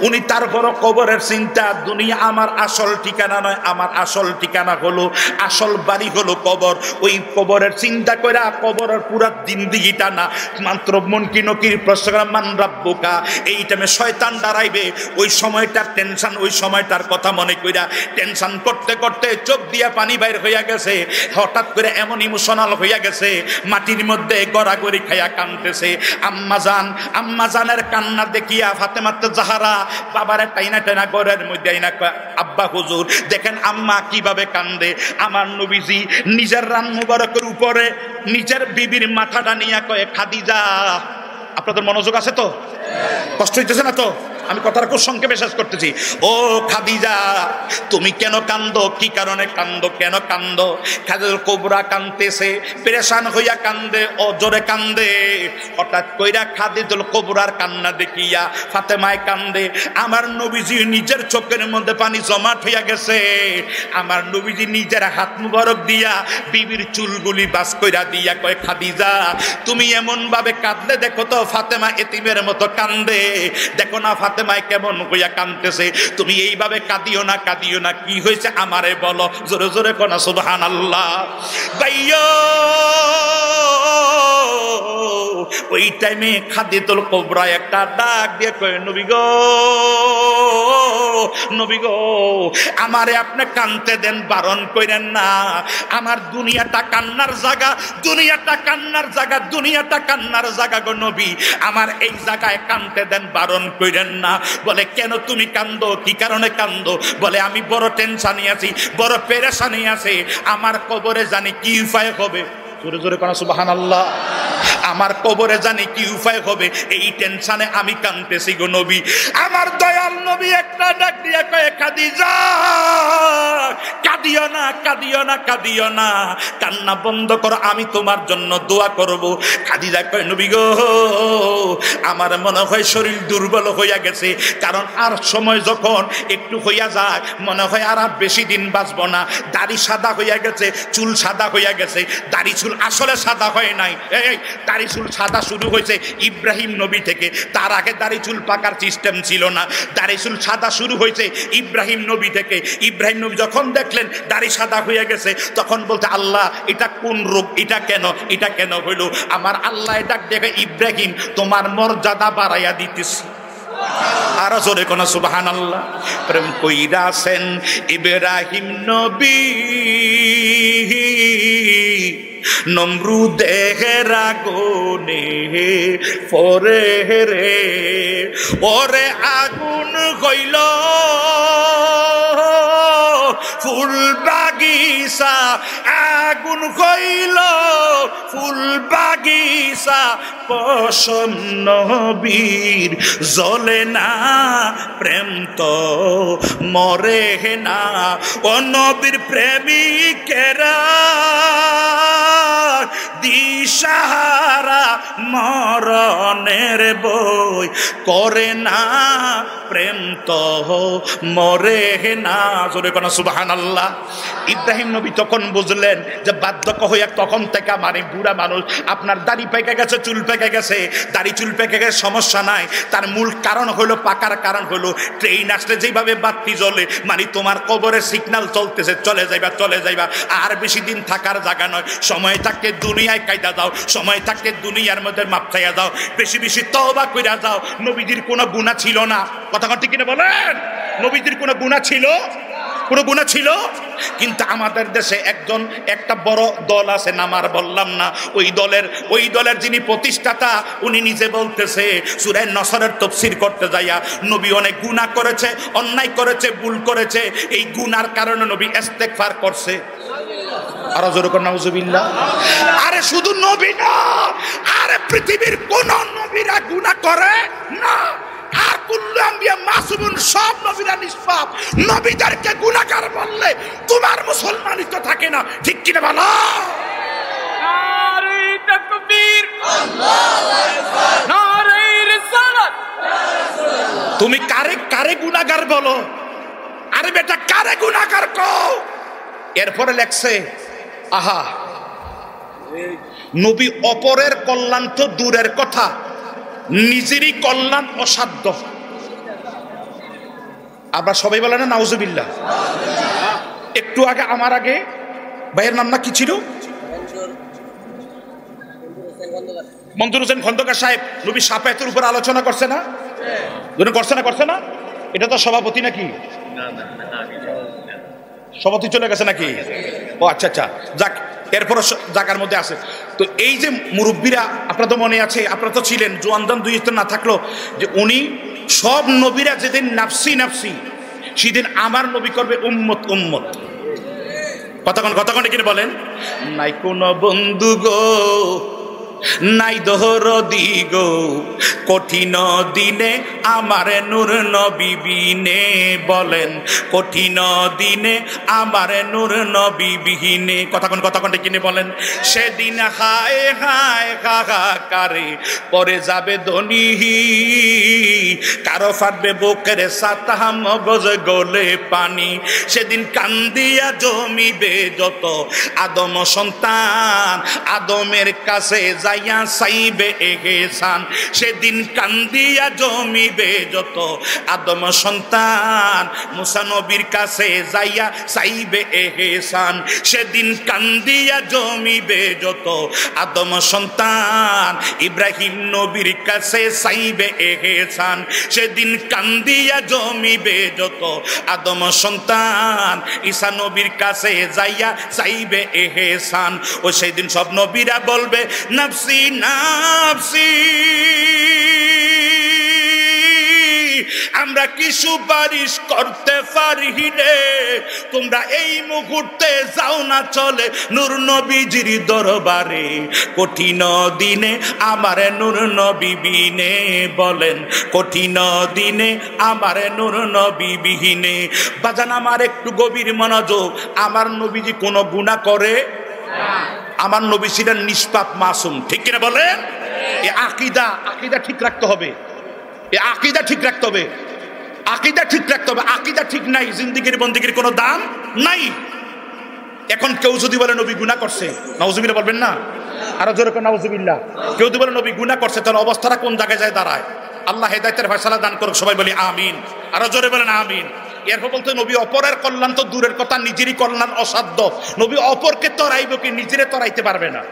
উনি তারপরও কবরের চিন্তা। দুনিয়া আমার আসল ঠিকানা নয়, আমার আসল ঠিকানা হলো, আসল বাড়ি হলো কবর। ওই কবরের চিন্তা কইরা কবরের পুরা জিন্দেগিটা না, মাত্র মনকি নকির প্রশ্ন মান রাব্বুকা, এই টাইমে শয়তান দাঁড়াইবে, ওই সময়টার টেনশন, ওই সময়টার কথা মনে কইরা টেনশন করতে করতে চোখ দিয়া পানি বাইর হইয়া গেছে, হঠাৎ করে এমন ইমোশনাল হইয়া গেছে, মাটির মধ্যে গড়াগড়ি খাইয়া কাঁদতেছে। আম্মাজানের কান্না দেখিয়া ফাতেমাতে জাহারা বাবারে টাইনা টাইনা ঘরের মধ্যে আইনা কয়, আব্বা হুজুর দেখেন আম্মা কিভাবে কান্দে। আমার নবীজি নিজের রান মুবারকের উপরে নিজের বিবির মাথাটা নিয়ে কয়, খাদিজা, আপনাদের মনোযোগ আছে তো? কষ্ট হইতেছে না তো? আমি কথাটা খুব সংক্ষেপে শেষ করতেছি। ও খাদিজা, তুমি কেন কান্দো? কি কারণে কান্দো? কেন কান্দো? খাদিজা কুবরা কান্দতেছে, পেরেশান হইয়া কান্দে, ও জোরে কান্দে। হঠাৎ কইরা খাদিজুল কুবরার কান্না দেখিয়া ফাতেমায় কান্দে। আমার নবীজি নিজের চোখের মধ্যে পানি জমাট হইয়া গেছে। আমার নবীজি নিজের হাত মুবারক দিয়া বিবির চুলগুলি বাস কইরা দিয়া কয়, খাদিজা তুমি এমন ভাবে কাঁদলে দেখো তো ফাতেমা এতিমের মতো কান্দে, দেখো না ফাতেমায় কেমন হইয়া কাঁদতেছে, তুমি এইভাবে কাঁদিও না, কাঁদিও না। কি হয়েছে আমারে বলো, জোরে জোরে কোনা সুবহানাল্লাহ। ভাইয়া ওই টাইমে খাদিজাতুল কুবরা একটা ডাক দিয়ে কয়, নবী গো, নবী গো, আমারে আপনি কানতে দেন, বারণ কইরেন না। আমার দুনিয়াটা কান্নার জায়গা, দুনিয়াটা কান্নার জায়গা, দুনিয়াটা কান্নার জায়গা গো নবী, আমার এই জায়গায় কানতে দেন, বারণ কইরেন না। বলে কেন তুমি কান্দো? কি কারণে কান্দো? বলে আমি বড় টেনশনে আছি, বড় পেরেশানি আছে, আমার কবরে জানি কি উপায় হবে। জোরে জোরে কোনা সুবহানাল্লাহ। আমার কবরে জানি কি উপায় হবে, এই টেনশনে আমি কাঁদতেছি গো নবী। আমার দয়াল নবী একটা ডাক দিয়া কয়, খাদিজা কাঁদিও না, কাঁদিও না, কাঁদিও না, কান্না বন্ধ করো, আমি তোমার জন্য দোয়া করব। খাদিজা কয়, নবী গো, আমার মনে হয় শরীর দুর্বল হইয়া গেছে, কারণ আর সময় যখন একটু হইয়া যায় মনে হয় আর বেশি দিন বাঁচবো না। দাড়ি সাদা হইয়া গেছে, চুল সাদা হইয়া গেছে, দাড়ি চুল আসলে সাদা হয় নাই। এই দাড়ি চুল সাদা শুরু হয়েছে ইব্রাহিম নবী থেকে, তার আগে দাড়ি চুল পাকার সিস্টেম ছিল না। দাড়ি চুল সাদা শুরু হয়েছে ইব্রাহিম নবী থেকে। ইব্রাহিম নবী যখন দেখলেন দাড়ি সাদা হয়ে গেছে, তখন বলতে, আল্লাহ এটা কোন রোগ, এটা কেন, এটা কেন হইল? আমার আল্লাহ ডাক দেখে, ইব্রাহিম তোমার মর্যাদা বাড়াইয়া দিতেছি। আর জোরে কোন সুবহানাল্লাহ। প্রেম কইরাছেন ইব্রাহিম নবী নমরুদের আগুনে পরে রে, ওরে আগুন হইল ফুল বাগিচা, আগুন হইল ফুল বাগিচা, পশম নবীর জ্বলে না, প্রেম তো মরে না। ও নবীর প্রেমিকেরা দিশাহারা মরণের বই করে না, প্রেম তো মরে না। জোরে কোন সুবহানাল্লাহ। ইব্রাহিম নবী তখন বুঝলেন যে বার্ধক্য হইয়া তখন থেকে মানে বুড়া মানুষ আপনার দাড়ি পেকে গেছে, চুল পেকে গেছে, দাড়ি চুল পেকে গেছে সমস্যা নাই, তার মূল কারণ হলো, পাকার কারণ হলো ট্রেন আসলে যেভাবে বাতি জ্বলে, মানে তোমার কবরে সিগন্যাল চলতেছে, চলে যাইবা চলে যাইবা, আর বেশি দিন থাকার জায়গা নয়, সময় থাকতে দুনিয়ায় কায়দা দাও, সময় থাকতে দুনিয়ার মধ্যে মাপ চাইয়া দাও, বেশি বেশি তওবা কইরা যাও। নবীজির কোনো গুনাহ ছিল না, কথা ঠিক কিনা বলেন? নবীজির কোনো গুনাহ ছিল? কোনো গুনাহ ছিল? কিন্তু আমাদের দেশে একটা বড় দল আছে, নামার বললাম না, ওই দলের যিনি প্রতিষ্ঠাতা উনি নিজে বলতেছে সূরা নসরের তাফসীর করতে যাইয়া নবী অনেক গুনাহ করেছে, অন্যায় করেছে, ভুল করেছে, এই গুনার কারণে নবী ইস্তেগফার করছে। আর জোরে কর নাউজুবিল্লাহ। আরে শুধু নবী না, আরে পৃথিবীর কোন নবীরা গুনাহ করে না, আর কুল্লু আম্বিয়া মাসুমুন, সব নবীরা নিষ্পাপ। নবীদেরকে গুনাহগার বললে তোমার মুসলমানিত্ব থাকে না, ঠিক কিনা বলো? নারে তাকবীর, আল্লাহু আকবার, নারে রিসালাত। তুমি কারে গুনাহগার বলো? আরে বেটা কারে গুনাহগার কও? এরপরে লেখছে, আহা নবী অপরের কল্যাণ তো দূরের কথা, নিজেরই কল্যাণ অসাধ্য। আমরা সবাই বলে না নাউজুবিল্লাহ। একটু আগে আমার আগে ভাইয়ের নাম না কি ছিল, মনজুর হোসেন খন্দকার সাহেব নবী সাফায়াতের উপর আলোচনা করছে না? করছে না? এটা তো সভাপতি নাকি? সভাপতি চলে গেছে নাকি? ও আচ্ছা, যাক, এরপর জায়গার মধ্যে আছে। তো এই যে মুরব্বীরা, আপনার তো মনে আছে, আপনারা তো ছিলেন, জোয়ানদান দুই না থাকলো, যে উনি সব নবীরা যেদিন নাফসি নাফসি, সেদিন আমার নবী করবে উম্মত উম্মত। কতক্ষণ কিনে বলেন, নাই কোন বন্ধু গো, নাই দোহরদি গো, কঠিন দিনে আমার নূর নবী বিনে, বলেন কঠিন দিনে আমার নূর নবী বিহীনে। কতক্ষণ কিনে বলেন, সেদিন হায় হায় হাহাকারে পরে যাবে ধনী, কারো ফাটবে বুকের ছাতা, মগজ গলে পানি, সেদিন কান্দিয়া জমিবে যত আদম সন্তান, আদমের কাছে যাইয়া চাইবে এহসান, সেদিন কান্দিয়া জমিবে যত আদম সন্তান, মুসা নবীর কাছে যাইয়া চাইবে এহসান, সেদিন কান্দিয়া জমিবে যত আদম সন্তান, ইব্রাহিম নবীর কাছে চাইবে এহসান, সেদিন কান্দিয়া জমিবে যত আদম সন্তান, ঈসা নবীর কাছে যাইয়া চাইবে এহসান, ও সেদিন সব নবীরা বলবে নাফসি নাফসি, আমরা কি সুপারিশ করতে পারি রে, তোমরা এই মুহূর্তে যাও না চলে নূর নবীজির দরবারে, কঠিন দিনে আমার নূর নবী বিনে, বলেন কঠিন দিনে আমার নূর নবী বিহীনে। বাজান আমার একটু গভীর মনোযোগ, আমার নবীজি কোনো গুনাহ করে না, আমার নবী ছিলেন নিষ্পাপ মাসুম, ঠিক কিনা বলেন? এই আকীদা ঠিক রাখতে হবে, এই আকীদা ঠিক রাখতে হবে, আকীদা ঠিক রাখতে হবে। আকীদা ঠিক নাই, জিন্দেগির বন্দেগির কোনো দাম নাই। এখন কেউ যদি বলে নবী গুনাহ করছে, নাউজুবিল্লাহ বলবেন না? আরো জোরে করে নাউজুবিল্লাহ। কেউ যদি বলে নবী গুনাহ করছে, তাহলে অবস্থাটা কোন জায়গায় যায় দাঁড়ায়? আল্লাহ হেদায়েতের ফয়সালা দান করুক, সবাই বলি আমিন। আরো জোরে বলেন আমিন। এরপর বলতে, নবী অপরের কল্যাণ তো দূরের কথা, নিজেরই কল্যাণ অসাধ্য। নবী অপরকে তরাইব কি, নিজেরে তরাইতে পারবে না।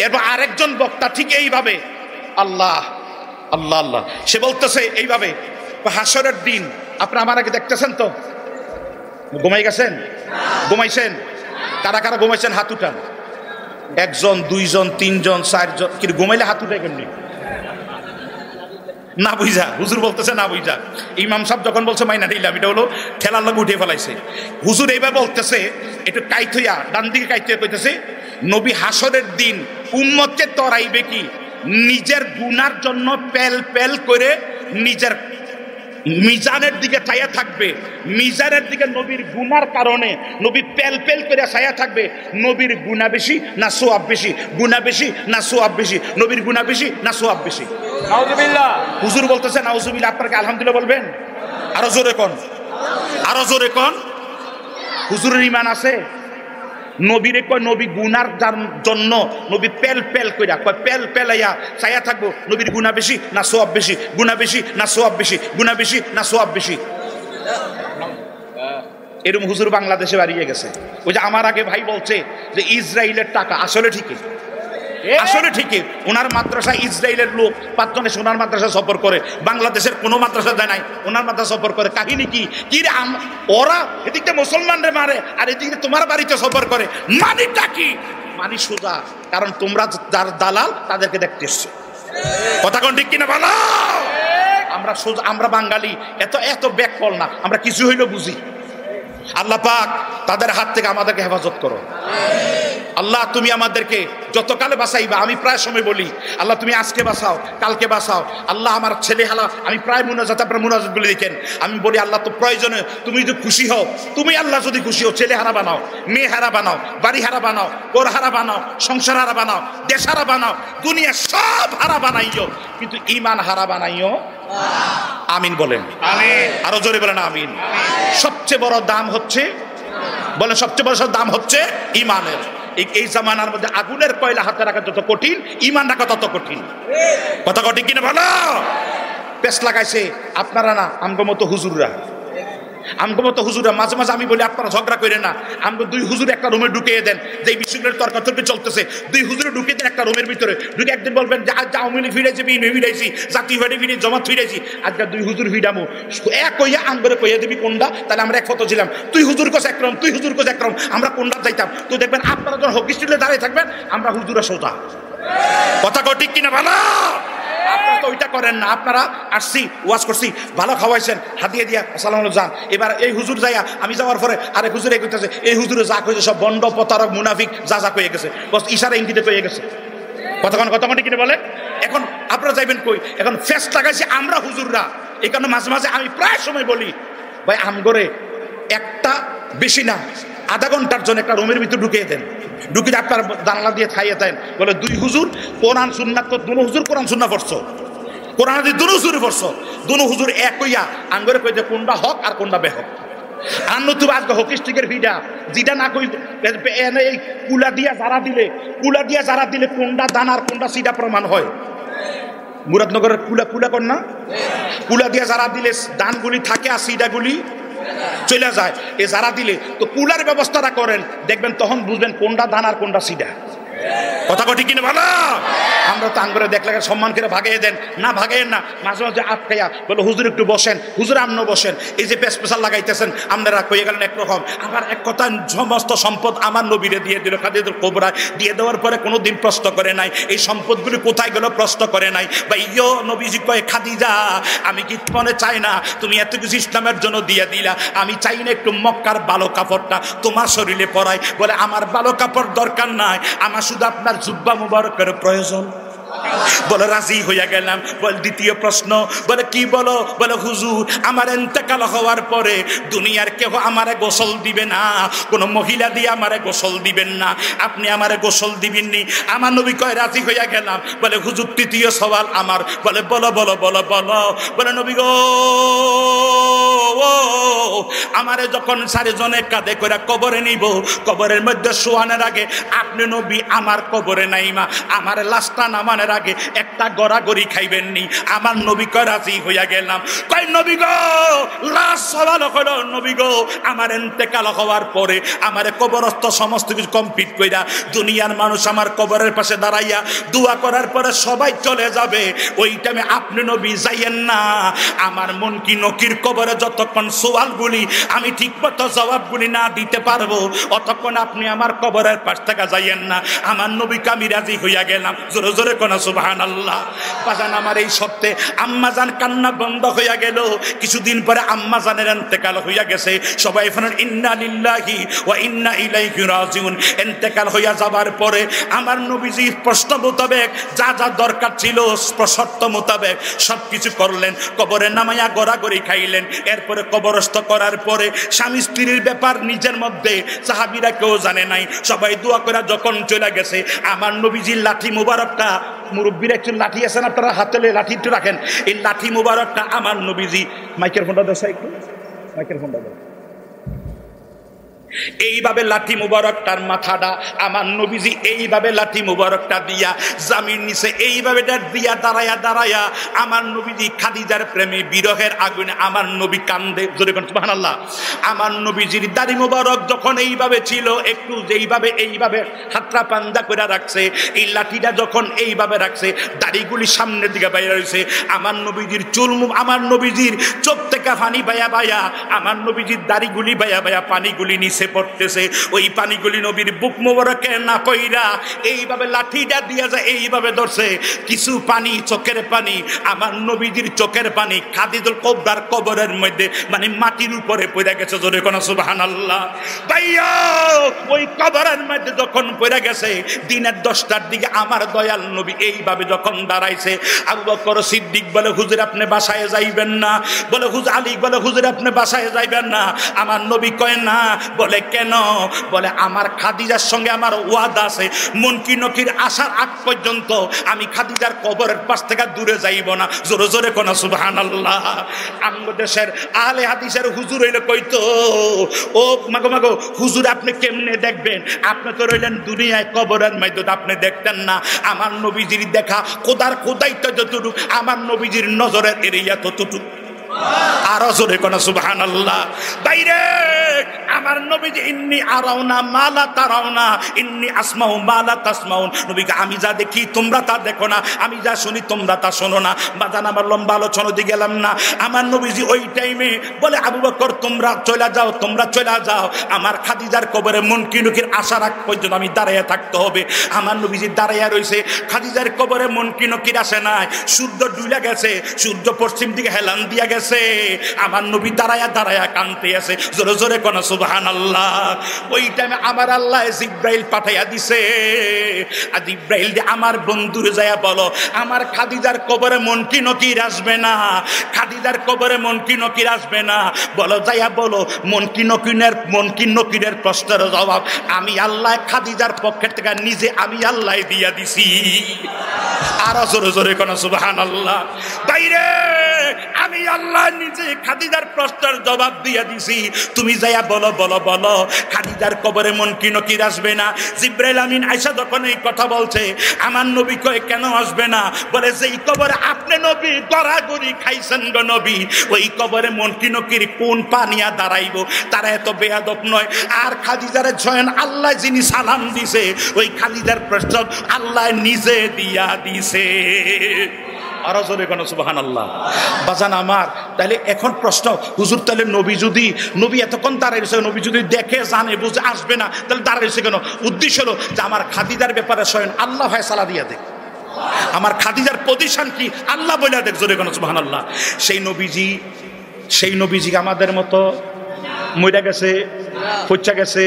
এরপর আরেকজন বক্তা ঠিক এইভাবে, আল্লাহ আল্লাহ আল্লাহ, সে বলতেছে এইভাবে, হাসরের দিন আপনি আমার আগে দেখতেছেন তো, ঘুমাই গেছেন? ঘুমাইছেন? কারা কারা ঘুমাইছেন হাত উঠান। একজন, দুইজন, তিনজন, চারজন। কি ঘুমাইলে হাত উঠে কেমনি? না বুঝা, হুজুর বলতেছে না বুঝা। ইমাম সাহেব যখন বলছে মাইনা দিলাম, এটা হলো ঠেলার লোক উঠে ফেলাইছে। হুজুর এইভাবে বলতেছে, একটু কাইথইয়া ডান দিকে কাইথইয়া কইতেছে, নবী হাসরের দিন উম্মতকে তরাইবে কি, নিজের গুনার জন্য পেল পেল করে নিজের মিজানের দিকে চাইয়া থাকবে, মিজানের দিকে নবীর গুনার কারণে নবী পেল পেল করে চাইয়া থাকবে। নবীর গুনাহ বেশি না সওয়াব বেশি? গুনাহ বেশি না সওয়াব বেশি? নবীর গুনাহ বেশি না সওয়াব বেশি? নাউজুবিল্লাহ। হুজুর বলতেছে নাউজুবিল্লাহ, আপনাকে আলহামদুলিল্লাহ বলবেন? আরো জোরে কোন, আরো জোরে কোন। হুজুরের ঈমান আছে? নবীরে কয় নবী গুনার জন্য নবী পেল পেল কইরা কয় পেল পেলাইয়া চাইয়া থাকবো নবীর গুনাহ বেশি না সওয়াব বেশি, গুনাহ বেশি না সওয়াব বেশি, গুনাহ বেশি না সওয়াব বেশি। এরকম হুজুর বাংলাদেশে বাড়িয়ে গেছে। ওই যে আমার আগে ভাই বলছে যে ইসরায়েলের টাকা, আসলে ঠিকই, আসলে ঠিকই। ওনার মাদ্রাসা ইসরায়েলের লোক 5 জন এসে ওনার মাদ্রাসা সফর করে, বাংলাদেশের কোনো মাদ্রাসা দেয় নাই, ওনার মাদ্রাসা সফর করে। কাহিনী কি কি রে, ওরা এদিকে মুসলমানরে মারে আর এদিকে তোমার বাড়িতে সফর করে, মানিটা কি? মানি সোজা, কারণ তোমরা যার দালাল তাদেরকে দেখতে এসছো। কথা কোন ঠিক কিনা বলো? আমরা সোজা, আমরা বাঙালি এত এত ব্যাককল না, আমরা কিছু হইলেও বুঝি। আল্লাহ পাক তাদের হাত থেকে আমাদেরকে হেফাজত করো। আল্লাহ তুমি আমাদেরকে যতকালে বাঁচাইবা, আমি প্রায় সময় বলি আল্লাহ তুমি আজকে বাঁচাও, কালকে বাঁচাও। আল্লাহ আমার ছেলে হালা, আমি প্রায় মুনাজাত, আপনার মুনাজাত বলে দেখেন, আমি বলি আল্লাহ তো প্রয়োজনে তুমি যদি খুশি হও, তুমি আল্লাহ যদি খুশি হও, ছেলে হারা বানাও, মেয়ে হারা বানাও, বাড়ি হারা বানাও, ঘর হারা বানাও, সংসার হারা বানাও, দেশ হারা বানাও, দুনিয়া সব হারা বানাইও, কিন্তু ঈমান হারা বানাইও। আমিন বলেন, আমিন। আরো জোরে বলেন আমিন। সবচেয়ে বড় দাম হচ্ছে, বলে সবচেয়ে বড় দাম হচ্ছে ঈমানের। এই জামানার মধ্যে আগুনের কয়লা হাতে রাখা যত কঠিন, ঈমান রাখা তত কঠিন। কথা কঠিন কিনা বলো? পেস লাগাইছে আপনারা না, আমগো মতো হুজুররা, আমগো মতো হুজুররা। মাঝে মাঝে আমি বলি আপনারা ঝগড়া করে না, আমগো 2 হুজুর একটা রুমে ঢুকিয়ে দেন, যে এই বিশ্ববিদ্যালয়ের তর্কাতর্কি চলতেছে, 2 হুজুরে ঢুকিয়ে দেন একটা রুমের ভিতরে, ঢুকে একদিন বলবেন যে আজ আওয়ামী লীগ ফিরেছি, বিএনপি ফিরেছি, জাতীয় পার্টি ফিরে, জমাত ফিরেছি, আজকে 2 হুজুর ফিরামু, এক কইয়া আঙ্গরে কইয়া দিবি কোনটা, তাহলে আমরা এক ফটো ছিলাম, তুই হুজুর কোস একরম, তুই হুজুর কোস একরম, আমরা কোনটা যাইতাম। তো দেখবেন আপনারা যখন হকি স্টিলে দাঁড়িয়ে থাকবেন, আমরা হুজুরা সোজা। কথা কও ঠিক কিনা ভালো? আপনারা তো ওইটা করেন না। আপনারা আসছি, ওয়াজ করছি, ভালো খাওয়াইছেন, হাতিয়ে দিয়া আসসালামু আলাইকুম যান। এবার এই হুজুর যাইয়া, আমি যাওয়ার পরে আরেক হুজুর এই কইতেছে, এই হুজুরে যা কইছে সব বন্ড প্রতারক মুনাফিক যা যা কইয়ে গেছে, বস ইশারা ইঙ্গিতে কইয়ে গেছে। কতক্ষণ কতক্ষণ কিনে বলে। এখন আপনারা যাইবেন কই? এখন ফেস লাগাইছি আমরা হুজুররা। এই কারণে মাঝে মাঝে আমি প্রায় সময় বলি ভাই আমগরে একটা বেশি না, আধা ঘন্টার জন্য একটা রুমের ভিতরে ঢুকিয়ে দেন, ঢুকিয়ে আপনার জানালা দিয়ে খাইয়ে দেন। বলে 2 হুজুর কোরআন সুন্নাত, তো 2 হুজুর কোরআন সুন্নাহ পড়ছো, কোরআন দিয়ে 2 হুজুরে পড়ছো, 2 হুজুর এক হইয়া আঙ্গরে কই যে কোনটা হক আর কোনটা বেহক। আর নতুন আজকে হকিস্টিকের ভিডা যেটা না কই এই কুলা দিয়া যারা দিলে, কুলা দিয়া যারা দিলে কোনটা দান আর কোনটা সিডা প্রমাণ হয়। মুরাদনগরের কুলা কুলা কর না, কুলা দিয়া যারা দিলে দানগুলি থাকে আর সিডাগুলি চলে যায়। এ যারা দিলে তো কুলার ব্যবস্থাটা করেন, দেখবেন তখন বুঝবেন কোনটা দান আর কোনটা সিডা। কথা কটি কিনে ভালো। আমরা তো আঙ্গুরে দেখলে সম্মান করে ভাগিয়ে দেন না, ভাগেন না, মাঝে মাঝে আটকাইয়া বলে হুজুর একটু বসেন, হুজুর আমনো বসেন, এই যে পেশাল লাগাইতেছেন আপনারা কইয়ে গেলেন একরকম। আবার এক কথা সমস্ত সম্পদ আমার নবীরে দিয়ে দিল, খাদিজাতুল কুবরা দিয়ে দেওয়ার পরে কোনোদিন প্রশ্ন করে নাই এই সম্পদগুলি কোথায় গেল, প্রশ্ন করে নাই। বা ইয়ো নবীজি কয় খাদিজা আমি কি মনে চাই না তুমি এত কিছু ইসলামের জন্য দিয়ে দিলা, আমি চাই না একটু মক্কার ভালো কাপড়টা তোমার শরীরে পরাই। বলে আমার ভালো কাপড় দরকার নাই, আমার শুধু আপনার জুব্বা মুবারকের প্রয়োজন। বলে রাজি হইয়া গেলাম। বল দ্বিতীয় প্রশ্ন, বলে কি বলো? বলে হুজুর আমার ইন্তেকাল হওয়ার পরে দুনিয়ার কেউ আমারে গোসল দিবে না, কোনো মহিলা দিয়ে আমারে গোসল দিবেন না, আপনি আমারে গোসল দিবেননি। আমার নবী কয় রাজি হইয়া গেলাম। বলে হুজুর তৃতীয় সওয়াল আমার। বলে বলো বলো বলো বলো। বলে নবী গো আমারে যখন 4 জনে কাঁধে করে কবরে নিব, কবরের মধ্যে শোয়ানোর আগে আপনি নবী আমার কবরে নাইমা আমার লাশটা নামানোর আগে একটা গড়াগড়ি খাইবেন নি। আমার নবী কয় রাজি হইয়া গেলাম। কয় নবী গো লাশ সওয়াল হলো, নবী গো আমার ইন্তেকাল হওয়ার পরে আমার কবরস্থ সমস্ত কিছু কমপ্লিট কইরা দুনিয়ার মানুষ আমার কবরের পাশে দাঁড়াইয়া দোয়া করার পরে সবাই চলে যাবে, ওই টাইমে আপনি নবী যাইয়েন না। আমার মন কি নকির কবরে যতক্ষণ সওয়ালগুলি আমি ঠিকমতো জবাবগুলি না দিতে পারবো, অতক্ষণ আপনি আমার কবরের পাশ থেকে যাইয়েন না। আমার নবীকে আমি রাজি হইয়া গেলাম। জোরে জোরে কোন সুবহানাল্লাহ। বাজান আমার এই সপ্তাহে আম্মাজান কান্না বন্ধ হইয়া গেল। কিছুদিন পরে আম্মাজানের ইন্তেকাল হইয়া গেছে। সবাই বলেন ইন্না লিল্লাহি ওয়া ইন্না ইলাইহি রাজিউন। ইন্তেকাল হইয়া যাবার পরে আমার নবীজি প্রশ্ন মোতাবেক যা যা দরকার ছিল শর্ত মোতাবেক সবকিছু করলেন। কবরে নামাইয়া গড়াগড়ি খাইলেন। এরপরে কবরস্থ করার পরে স্বামী স্ত্রীর ব্যাপার নিজের মধ্যে সাহাবীরা কেউ জানে নাই। সবাই দোয়া করে যখন চলে গেছে, আমার নবীজির লাঠি মুবারকটা, মুরব্বীর একজন লাঠি আছেন আপনারা হাতে লাঠি একটু রাখেন, এই লাঠি মুবারকটা আমার নবীজি, মাইকের ফোনটা দেয় একটু, মাইকের ফোনটা দেয়, এইভাবে লাঠি মুবারকটার মাথাটা আমার নবীজি এইভাবে লাঠি মুবারকটা দিয়া জামির নিচে এইভাবে দিয়া দাঁড়ায়া দাঁড়ায়া আমার নবীজি খাদিজার প্রেমে বিরহের আগুনে আমার নবী কান্দে। জোরে কোন সুবহানাল্লাহ। আমার নবীজির দাড়ি মুবারক যখন এইভাবে ছিল, একটু যেইভাবে এইভাবে হাতটা পান্দা করে রাখছে, এই লাঠিটা যখন এইভাবে রাখছে, দাড়িগুলি সামনের দিকে বাইরে রয়েছে, আমার নবীজির চুল, আমার নবীজির চোখ থেকে পানি বায়া বায়া, আমার নবীজির দাড়িগুলি বায়া বায়া পানিগুলি নিচে পড়তেছে। ওই পানিগুলি নবীর বুক মোবারকে না কইরা এইভাবে লাঠিটা দিয়া যায়, এইভাবে ধরছে। কিছু পানি, চোখের পানি, আমার নবীজির চোখের পানি খাদিজুল কুবরার কবরের মধ্যে মানে মাটির উপরে পড়ে গেছে। জোরে কোন সুবহানাল্লাহ। ভাইয়া ওই কবরের মধ্যে যখন পড়ে গেছে, দিনের 10টার দিকে আমার দয়াল নবী এইভাবে যখন দাঁড়াইছে, আবু বকর সিদ্দিক বলে হুজুর আপনি বাসায় যাইবেন না, বলে হুজুর আলী বলে হুজুর আপনি বাসায় যাইবেন না। আমার নবী কয় না, বলে কেন? বলে আমার খাদিজার সঙ্গে আমার ওয়াদা আছে, মুনকি নকির আসার আগ পর্যন্ত আমি খাদিজার কবরের পাশ থেকে দূরে যাইব না। জোরে জোরে কোন সুবহানাল্লাহ। আমগো দেশের আহলে হাদিসের হুজুর হইলে কইতো, ও মাগো মাগো হুজুর আপনি কেমনে দেখবেন, আপনি তো রইলেন দুনিয়ায়, কবরের মধ্যে আপনি দেখতেন না। আমার নবীজির দেখা খোদার খোদাইতে যতটুকু, আমার নবীজির নজরের এরিয়া ততটুকু। আরো জোরে কোন সুবহানাল্লাহ। বাইরে আমার নবীজি ইন্নী আরাউনা মালা তারাউনা, ইন্নী আসমাউ মালা তাসমাউন। নবীকে আমি যা দেখি তোমরা তা দেখো না, আমি যা শুনি তোমরা তা শোনো না। বাজান আমার লম্বা আলোচনা দিয়ে গেলাম না। আমার নবীজি ওই টাইমে বলে আবু বকর তোমরা চলে যাও, তোমরা চলে যাও, আমার খাদিজার কবরে মুনকি নকির আসার আগ পর্যন্ত আমি দাঁড়াইয়া থাকতে হবে। আমার নবীজি দাঁড়াইয়া রইছে, খাদিজার কবরে মুনকি নকির আসে নাই, সূর্য ডুইলা গেছে, সূর্য পশ্চিম দিকে হেলান দিয়া গেছে। আমার নবী দাঁড়ায়া দাঁড়ায়া কানতে আছে। জোরে জোরে কোন সুবহানাল্লাহ। ওই টাইমে আমার আল্লাহ জিব্রাইল পাঠাইয়া দিছে। আর জিব্রাইল দিয়ে আমার বন্ধুরে যায়া বলো আমার খাদিজার কবরে মুনকি নকির আসবে না, খাদিজার কবরে মুনকি নকির আসবে না। বলো যায়া বলো মুনকি নকিরের প্রশ্নের জবাব আমি আল্লাহ খাদিজার পক্ষের থেকে নিজে আমি আল্লাহ দিয়া দিছি। আর জোরে জোরে কোন সুবহানাল্লাহ। বাইরে আমি আল্লাহ নিজে খাদিজার প্রশ্নের জবাব দিয়া দিছি। তুমি যাইয়া বলো বলো বলো খাদিজার কবরে মুনকি নকির আসবে না। জিব্রাইল আমিন আয়েশা যখন এই কথা বলছে, আমার নবী কয় কেন আসবে না? বলে যেই কবরে আপনি নবী গড়াগড়ি খাইছেন গো নবী, ওই কবরে মুনকি নকির কোন পানিয়া দাঁড়াইব? তারা এত বেয়াদব নয়। আর খাদিজারে স্বয়ং আল্লাহ যিনি সালাম দিছে, ওই খাদিজার প্রশ্ন আল্লাহ নিজে দিয়া দিছে। আরো জোরে কোন সুবহানাল্লাহ। বাজান আমার, তাহলে এখন প্রশ্ন, হুজুর তাহলে নবী এতক্ষণ দাঁড়াইছে, নবী যদি দেখে জানে বুঝে আসবে না, তাহলে দাঁড়াইছে কেন? উদ্দেশ্য হলো যে আমার খাদিজার ব্যাপারে স্বয়ং আল্লাহ ফয়সালা দিয়ে দেখ, আমার খাদিজার পজিশন কি আল্লাহ বলে দেখ। জোরে কোন সুবহানাল্লাহ। সেই নবীজি আমাদের মতো মইরা গেছে, পচা গেছে,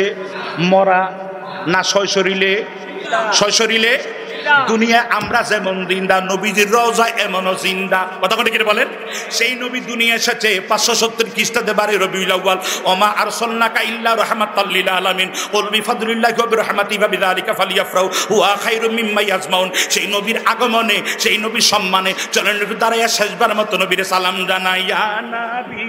মরা না শৈশরিলে দুনিয়া আমরা যেমন জিন্দা, নবীজির রওজা এমনও জিন্দা। কথা কথা কি বলেন? সেই নবী দুনিয়া এসেছে 570 খ্রিস্টাব্দে 12 রবিউল আউয়াল। ওমা আরসালনাকা ইল্লা রাহমাতাল লিল আলামিন কুল বিফাদলিল্লাহি ওয়া বিরহমাতিহি ফাবিযালিকা ফালইফরাহু হুয়া খায়রুম মিম্মা ইয়াজমাউন। সেই নবীর আগমনে, সেই নবীর সম্মানে চলেন একটু দাঁড়াইয়া শেষবার মতো নবীর সালাম জানাই। ইয়া নবী